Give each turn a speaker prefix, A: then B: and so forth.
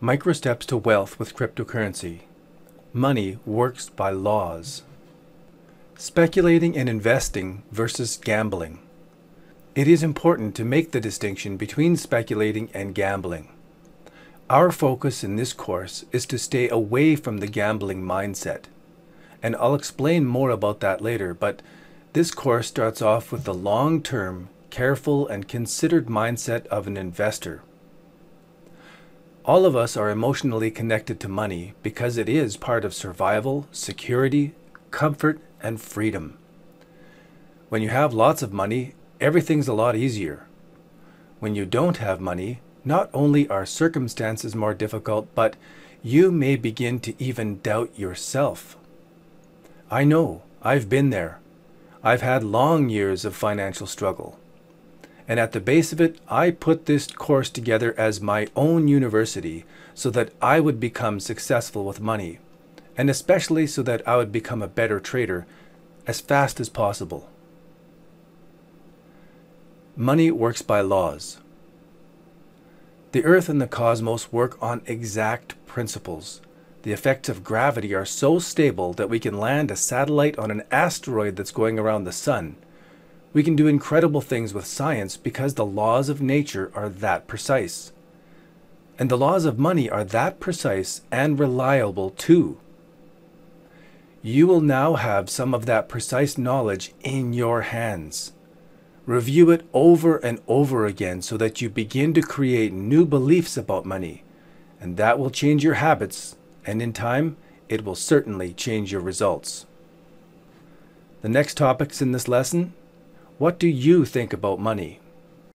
A: Microsteps to wealth with cryptocurrency. Money works by laws. Speculating and investing versus gambling. It is important to make the distinction between speculating and gambling. Our focus in this course is to stay away from the gambling mindset. And I'll explain more about that later, but this course starts off with the long-term, careful and considered mindset of an investor. All of us are emotionally connected to money because it is part of survival, security, comfort, and freedom. When you have lots of money, everything's a lot easier. When you don't have money, not only are circumstances more difficult, but you may begin to even doubt yourself. I know, I've been there. I've had long years of financial struggle. And at the base of it, I put this course together as my own university so that I would become successful with money, and especially so that I would become a better trader as fast as possible. Money works by laws. The Earth and the cosmos work on exact principles. The effects of gravity are so stable that we can land a satellite on an asteroid that's going around the sun. We can do incredible things with science because the laws of nature are that precise. And the laws of money are that precise and reliable too. You will now have some of that precise knowledge in your hands. Review it over and over again so that you begin to create new beliefs about money, and that will change your habits, and in time, it will certainly change your results. The next topics in this lesson: what do you think about money?